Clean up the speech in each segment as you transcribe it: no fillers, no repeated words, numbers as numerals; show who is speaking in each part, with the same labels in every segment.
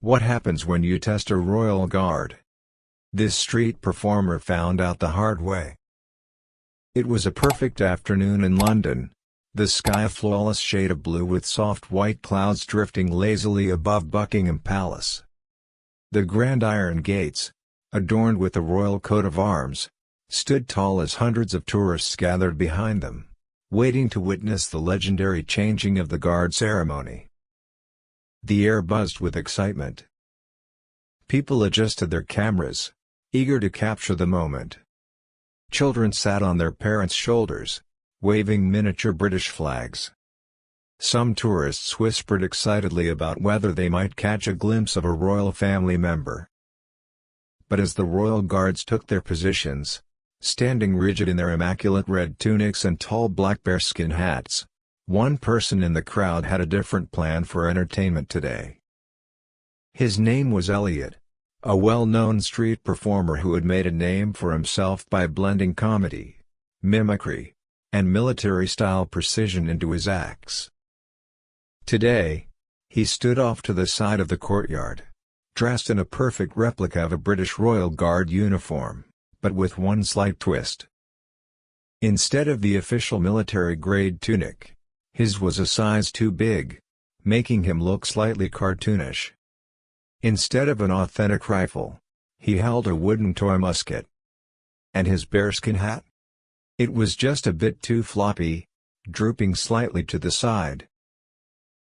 Speaker 1: What happens when you test a royal guard? This street performer found out the hard way. It was a perfect afternoon in London. The sky a flawless shade of blue with soft white clouds drifting lazily above Buckingham Palace. The grand iron gates, adorned with the royal coat of arms, stood tall as hundreds of tourists gathered behind them, waiting to witness the legendary changing of the guard ceremony. The air buzzed with excitement. People adjusted their cameras, eager to capture the moment. Children sat on their parents' shoulders, waving miniature British flags. Some tourists whispered excitedly about whether they might catch a glimpse of a royal family member. But as the royal guards took their positions, standing rigid in their immaculate red tunics and tall black bearskin hats, one person in the crowd had a different plan for entertainment today. His name was Elliot, a well-known street performer who had made a name for himself by blending comedy, mimicry, and military-style precision into his acts. Today, he stood off to the side of the courtyard, dressed in a perfect replica of a British Royal Guard uniform, but with one slight twist. Instead of the official military-grade tunic, his was a size too big, making him look slightly cartoonish. Instead of an authentic rifle, he held a wooden toy musket. And his bearskin hat? It was just a bit too floppy, drooping slightly to the side.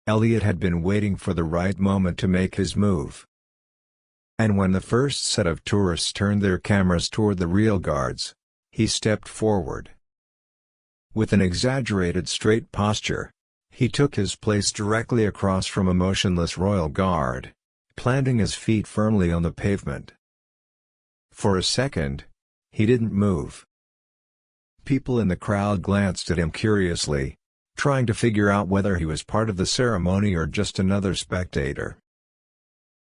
Speaker 1: Elliot had been waiting for the right moment to make his move. And when the first set of tourists turned their cameras toward the real guards, he stepped forward. With an exaggerated straight posture, he took his place directly across from a motionless royal guard, planting his feet firmly on the pavement. For a second, he didn't move. People in the crowd glanced at him curiously, trying to figure out whether he was part of the ceremony or just another spectator.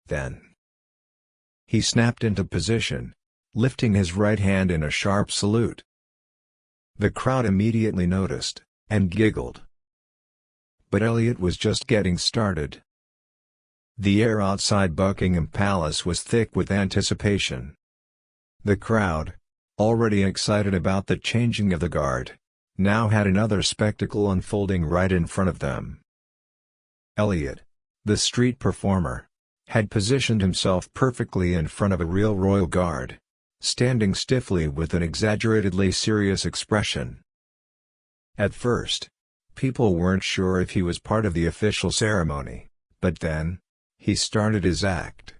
Speaker 1: Then, he snapped into position, lifting his right hand in a sharp salute. The crowd immediately noticed, and giggled. But Elliot was just getting started. The air outside Buckingham Palace was thick with anticipation. The crowd, already excited about the changing of the guard, now had another spectacle unfolding right in front of them. Elliot, the street performer, had positioned himself perfectly in front of a real royal guard, standing stiffly with an exaggeratedly serious expression. At first, people weren't sure if he was part of the official ceremony, but then, he started his act.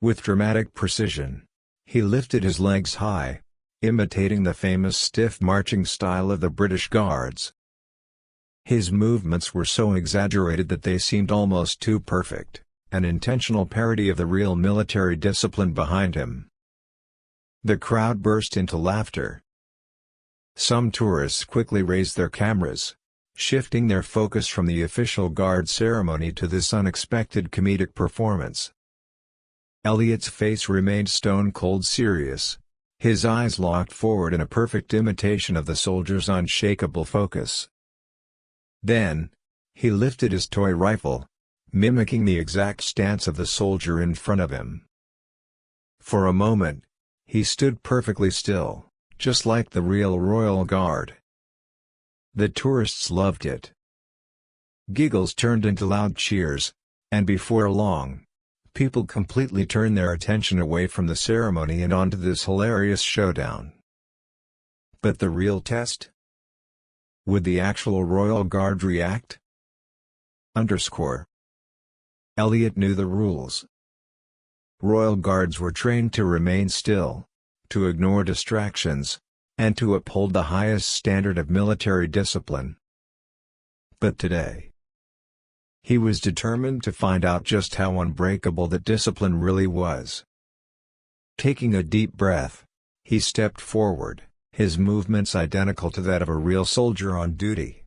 Speaker 1: With dramatic precision, he lifted his legs high, imitating the famous stiff marching style of the British Guards. His movements were so exaggerated that they seemed almost too perfect, an intentional parody of the real military discipline behind him. The crowd burst into laughter. Some tourists quickly raised their cameras, shifting their focus from the official guard ceremony to this unexpected comedic performance. Elliot's face remained stone-cold serious, his eyes locked forward in a perfect imitation of the soldier's unshakable focus. Then, he lifted his toy rifle, mimicking the exact stance of the soldier in front of him. For a moment, he stood perfectly still, just like the real Royal Guard. The tourists loved it. Giggles turned into loud cheers, and before long, people completely turned their attention away from the ceremony and onto this hilarious showdown. But the real test? Would the actual Royal Guard react? Elliot knew the rules. Royal Guards were trained to remain still, to ignore distractions, and to uphold the highest standard of military discipline. But today, he was determined to find out just how unbreakable that discipline really was. Taking a deep breath, he stepped forward, his movements identical to that of a real soldier on duty.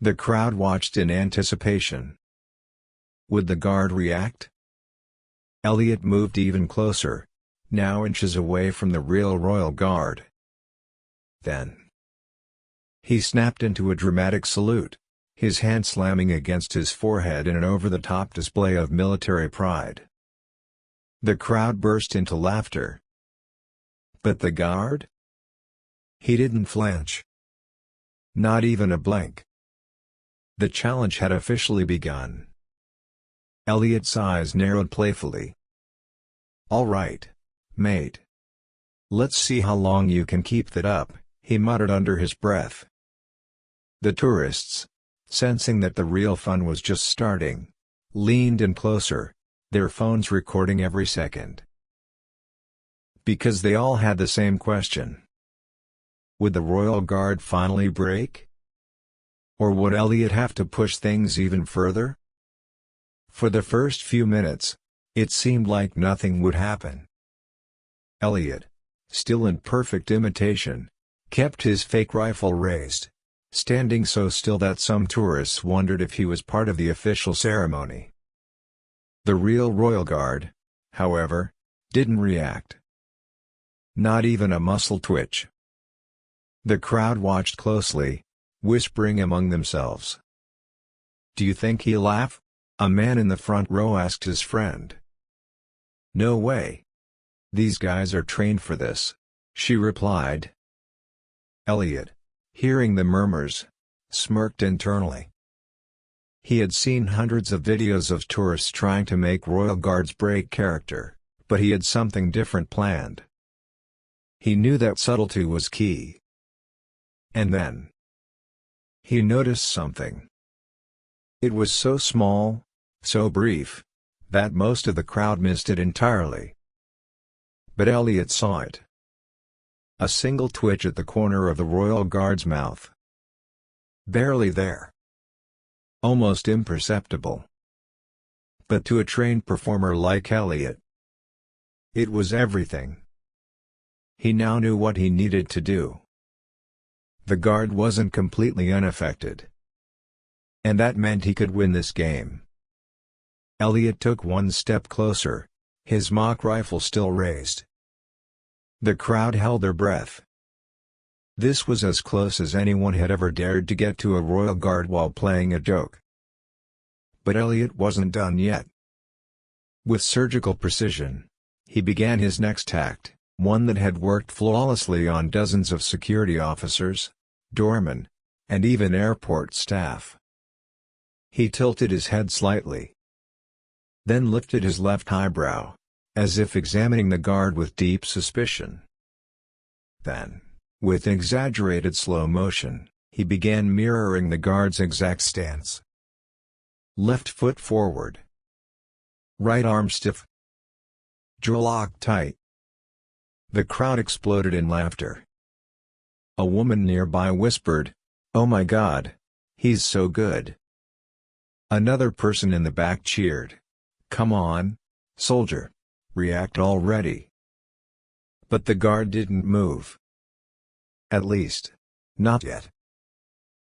Speaker 1: The crowd watched in anticipation. Would the guard react? Elliot moved even closer, now inches away from the real Royal Guard. Then, he snapped into a dramatic salute, his hand slamming against his forehead in an over-the-top display of military pride. The crowd burst into laughter. But the guard? He didn't flinch. Not even a blink. The challenge had officially begun. Elliot's eyes narrowed playfully. "All right, mate. Let's see how long you can keep that up," he muttered under his breath. The tourists, sensing that the real fun was just starting, leaned in closer, their phones recording every second. Because they all had the same question. Would the Royal Guard finally break? Or would Elliot have to push things even further? For the first few minutes, it seemed like nothing would happen. Elliot, still in perfect imitation, kept his fake rifle raised, standing so still that some tourists wondered if he was part of the official ceremony. The real Royal Guard, however, didn't react. Not even a muscle twitch. The crowd watched closely, whispering among themselves. "Do you think he'll laugh?" a man in the front row asked his friend. "No way. These guys are trained for this," she replied. Elliot, hearing the murmurs, smirked internally. He had seen hundreds of videos of tourists trying to make Royal Guards break character, but he had something different planned. He knew that subtlety was key. And then he noticed something. It was so small, so brief, that most of the crowd missed it entirely. But Elliot saw it. A single twitch at the corner of the Royal Guard's mouth. Barely there. Almost imperceptible. But to a trained performer like Elliot, it was everything. He now knew what he needed to do. The guard wasn't completely unaffected. And that meant he could win this game. Elliot took one step closer, his mock rifle still raised. The crowd held their breath. This was as close as anyone had ever dared to get to a Royal Guard while playing a joke. But Elliot wasn't done yet. With surgical precision, he began his next act, one that had worked flawlessly on dozens of security officers, doormen, and even airport staff. He tilted his head slightly, then lifted his left eyebrow, as if examining the guard with deep suspicion. Then, with exaggerated slow motion, he began mirroring the guard's exact stance. Left foot forward. Right arm stiff. Jaw locked tight. The crowd exploded in laughter. A woman nearby whispered, "Oh my God, he's so good." Another person in the back cheered, "Come on, soldier, react already." But the guard didn't move. At least, not yet.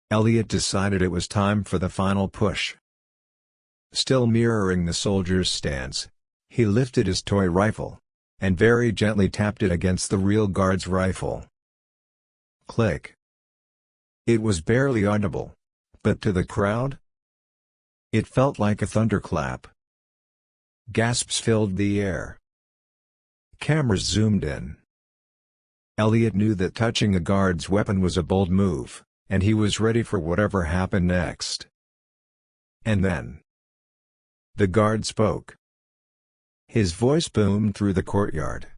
Speaker 1: Elliot decided it was time for the final push. Still mirroring the soldier's stance, he lifted his toy rifle, and very gently tapped it against the real guard's rifle. Click. It was barely audible, but to the crowd, it felt like a thunderclap. Gasps filled the air. Cameras zoomed in. Elliot knew that touching a guard's weapon was a bold move, and he was ready for whatever happened next. And then the guard spoke. His voice boomed through the courtyard,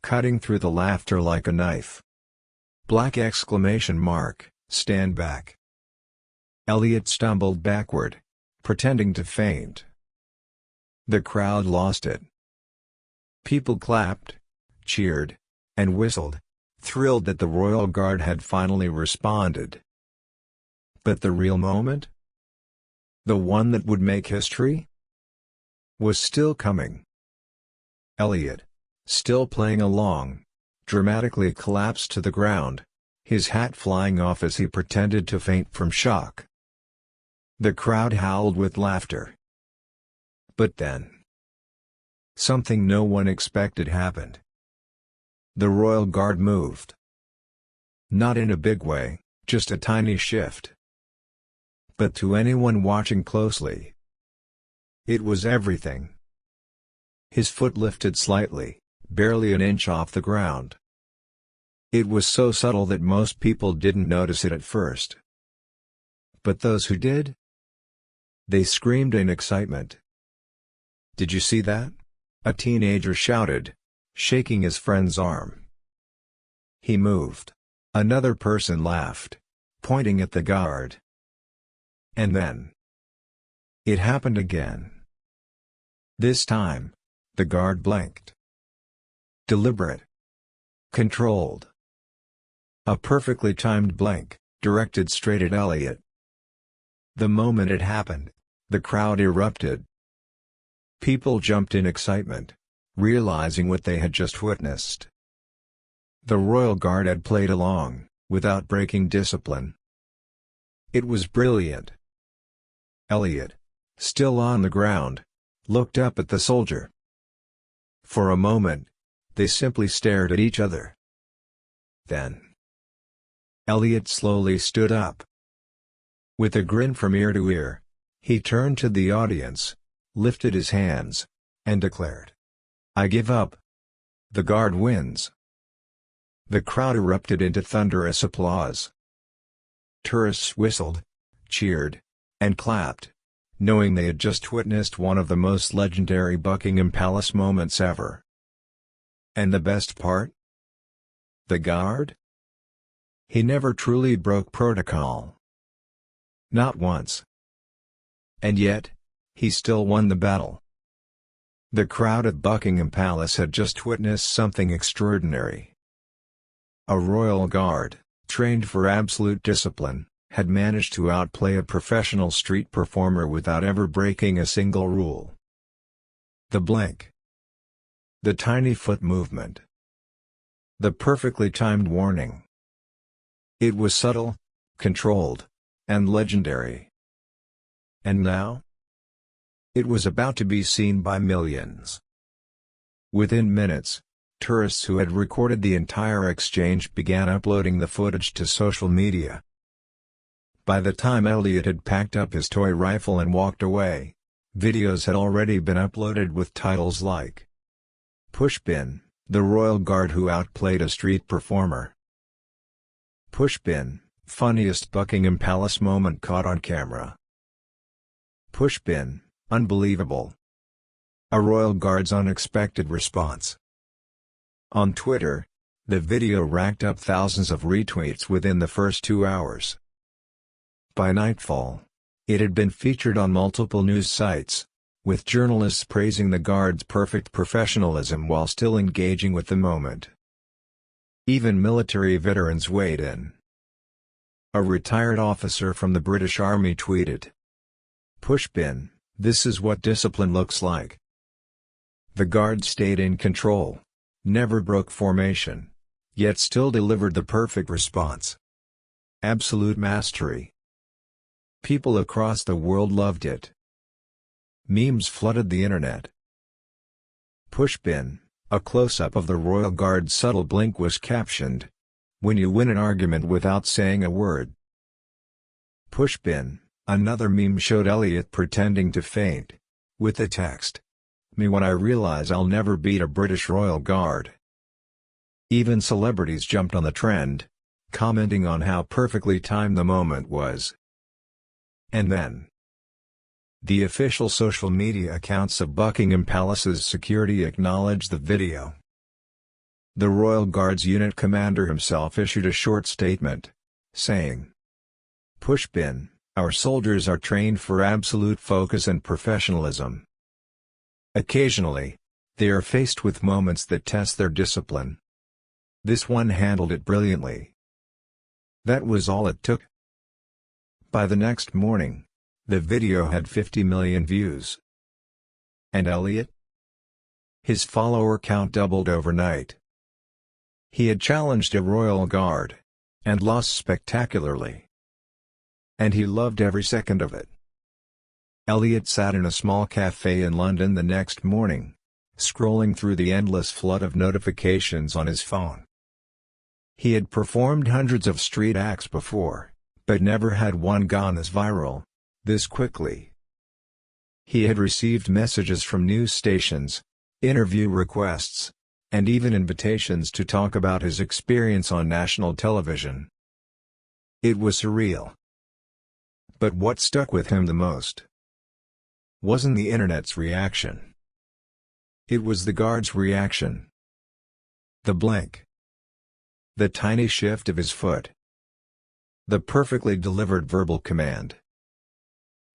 Speaker 1: cutting through the laughter like a knife. Black exclamation mark, stand back. Elliot stumbled backward, pretending to faint. The crowd lost it. People clapped, cheered, and whistled, thrilled that the Royal Guard had finally responded. But the real moment? The one that would make history? Was still coming. Elliot, still playing along, dramatically collapsed to the ground, his hat flying off as he pretended to faint from shock. The crowd howled with laughter. But then, something no one expected happened. The Royal Guard moved. Not in a big way, just a tiny shift. but to anyone watching closely, it was everything. His foot lifted slightly, barely an inch off the ground. It was so subtle that most people didn't notice it at first. But those who did, they screamed in excitement. "Did you see that?" a teenager shouted, shaking his friend's arm. "He moved." Another person laughed, pointing at the guard. And then it happened again. This time, the guard blinked. Deliberate. Controlled. A perfectly timed blink, directed straight at Elliot. The moment it happened, the crowd erupted. People jumped in excitement, realizing what they had just witnessed. The Royal Guard had played along, without breaking discipline. It was brilliant. Elliot, still on the ground, looked up at the soldier. For a moment, they simply stared at each other. Then Elliot slowly stood up. With a grin from ear to ear, he turned to the audience, lifted his hands, and declared, "I give up. The guard wins." The crowd erupted into thunderous applause. Tourists whistled, cheered, and clapped, knowing they had just witnessed one of the most legendary Buckingham Palace moments ever. And the best part? The guard? He never truly broke protocol. Not once. And yet, he still won the battle. The crowd at Buckingham Palace had just witnessed something extraordinary. A royal guard, trained for absolute discipline, had managed to outplay a professional street performer without ever breaking a single rule. The blink. The tiny foot movement. The perfectly timed warning. It was subtle, controlled, and legendary. And now? It was about to be seen by millions. Within minutes, tourists who had recorded the entire exchange began uploading the footage to social media. By the time Elliot had packed up his toy rifle and walked away, videos had already been uploaded with titles like "Pushpin, the Royal Guard who outplayed a street performer." Pushpin, funniest Buckingham Palace moment caught on camera. Pushpin, unbelievable. A Royal Guard's unexpected response. On Twitter, the video racked up thousands of retweets within the first 2 hours. By nightfall, it had been featured on multiple news sites, with journalists praising the Guard's perfect professionalism while still engaging with the moment. Even military veterans weighed in. A retired officer from the British Army tweeted, "Pushpin, this is what discipline looks like." The Guard stayed in control, never broke formation, yet still delivered the perfect response. Absolute mastery. People across the world loved it. Memes flooded the internet. Pushpin, a close-up of the Royal Guard's subtle blink was captioned, "When you win an argument without saying a word." Pushpin, another meme showed Elliot pretending to faint, with the text, "Me when I realize I'll never beat a British Royal Guard." Even celebrities jumped on the trend, commenting on how perfectly timed the moment was. And then, the official social media accounts of Buckingham Palace's security acknowledged the video. The Royal Guard's unit commander himself issued a short statement, saying, "Pushpin, our soldiers are trained for absolute focus and professionalism. Occasionally, they are faced with moments that test their discipline. This one handled it brilliantly." That was all it took. By the next morning, the video had 50 million views. And Elliot? His follower count doubled overnight. He had challenged a Royal Guard, and lost spectacularly. And he loved every second of it. Elliot sat in a small cafe in London the next morning, scrolling through the endless flood of notifications on his phone. He had performed hundreds of street acts before, But never had one gone as viral, this quickly. He had received messages from news stations, interview requests, and even invitations to talk about his experience on national television. It was surreal. But what stuck with him the most wasn't the internet's reaction. It was the guard's reaction. The blink. The tiny shift of his foot. The perfectly delivered verbal command.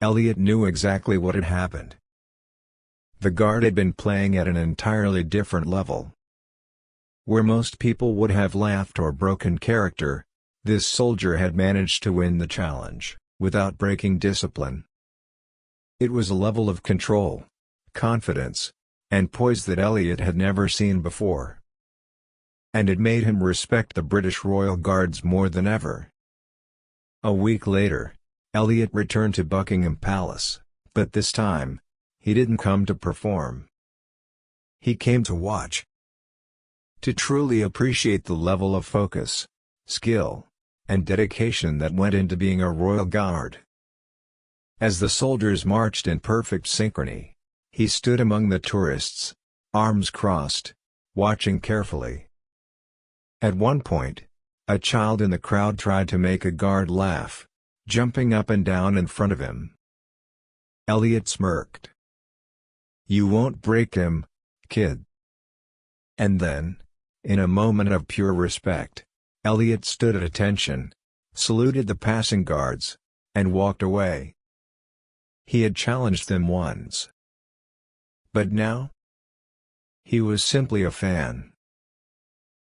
Speaker 1: Elliot knew exactly what had happened. The guard had been playing at an entirely different level. Where most people would have laughed or broken character, this soldier had managed to win the challenge, without breaking discipline. It was a level of control, confidence, and poise that Elliot had never seen before. And it made him respect the British Royal Guards more than ever. A week later, Elliot returned to Buckingham Palace, but this time, he didn't come to perform. He came to watch. To truly appreciate the level of focus, skill, and dedication that went into being a Royal Guard. As the soldiers marched in perfect synchrony, he stood among the tourists, arms crossed, watching carefully. At one point, a child in the crowd tried to make a guard laugh, jumping up and down in front of him. Elliot smirked. "You won't break him, kid." And then, in a moment of pure respect, Elliot stood at attention, saluted the passing guards, and walked away. He had challenged them once. But now? He was simply a fan.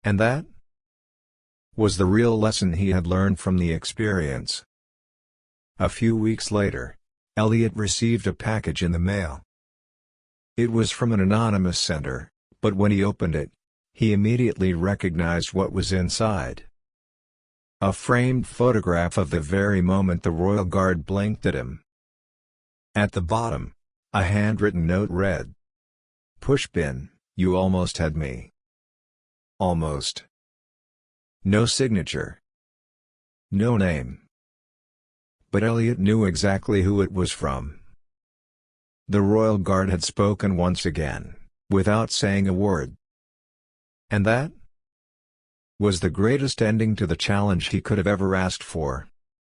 Speaker 1: And that was the real lesson he had learned from the experience. A few weeks later, Elliot received a package in the mail. It was from an anonymous sender, but when he opened it, he immediately recognized what was inside. A framed photograph of the very moment the Royal Guard blinked at him. At the bottom, a handwritten note read, "Pushpin, you almost had me." Almost. No signature. No name. But Elliot knew exactly who it was from. The Royal Guard had spoken once again, without saying a word. And that was the greatest ending to the challenge he could have ever asked for.